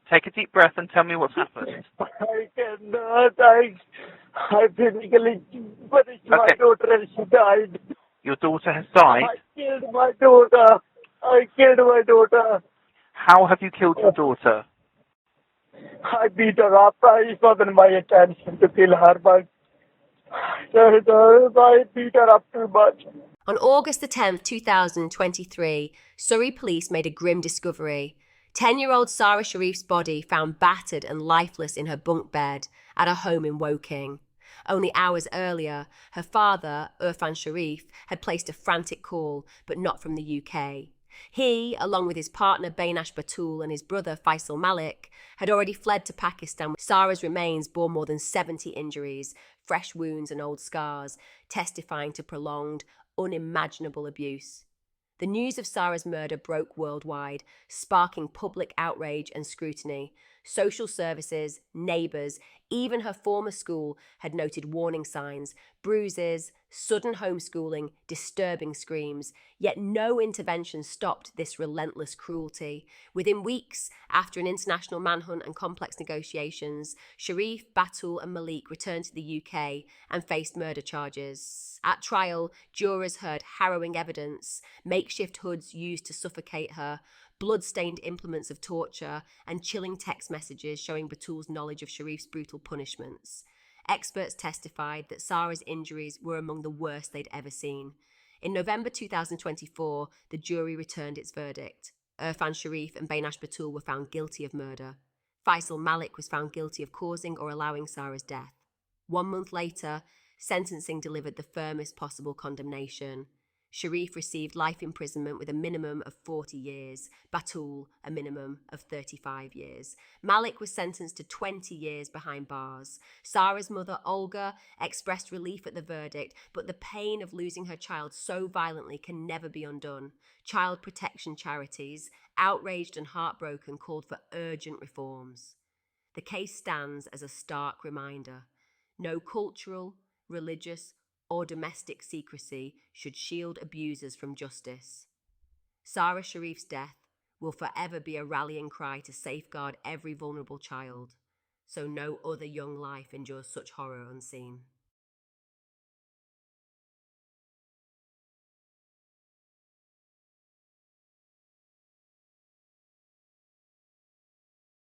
Take a deep breath and tell me what's happened. I cannot. I physically punished my Okay. daughter and she died. Your daughter has died. I killed my daughter. I killed my daughter. How have you killed your daughter? I beat her up. It wasn't my intention to kill her, but I beat her up too much. On August the 10th, 2023, Surrey police made a grim discovery. 10-year-old Sara Sharif's body found battered and lifeless in her bunk bed at a home in Woking. Only hours earlier, her father, Irfan Sharif, had placed a frantic call, but not from the UK. He, along with his partner Bainash Batul and his brother Faisal Malik, had already fled to Pakistan. Sara's remains bore more than 70 injuries, fresh wounds and old scars, testifying to prolonged, unimaginable abuse. The news of Sara's murder broke worldwide, sparking public outrage and scrutiny. Social services, neighbours, even her former school had noted warning signs, bruises, sudden homeschooling, disturbing screams. Yet no intervention stopped this relentless cruelty. Within weeks, after an international manhunt and complex negotiations, Sharif, Batul and Malik returned to the UK and faced murder charges. At trial, jurors heard harrowing evidence, makeshift hoods used to suffocate her, blood-stained implements of torture, and chilling text messages showing Batul's knowledge of Sharif's brutal punishments. Experts testified that Sara's injuries were among the worst they'd ever seen. In November 2024, the jury returned its verdict. Irfan Sharif and Bainash Batul were found guilty of murder. Faisal Malik was found guilty of causing or allowing Sara's death. 1 month later, sentencing delivered the firmest possible condemnation. Sharif received life imprisonment with a minimum of 40 years, Batul a minimum of 35 years. Malik was sentenced to 20 years behind bars. Sara's mother, Olga, expressed relief at the verdict, but the pain of losing her child so violently can never be undone. Child protection charities, outraged and heartbroken, called for urgent reforms. The case stands as a stark reminder. No cultural, religious, or domestic secrecy should shield abusers from justice. Sara Sharif's death will forever be a rallying cry to safeguard every vulnerable child, so no other young life endures such horror unseen.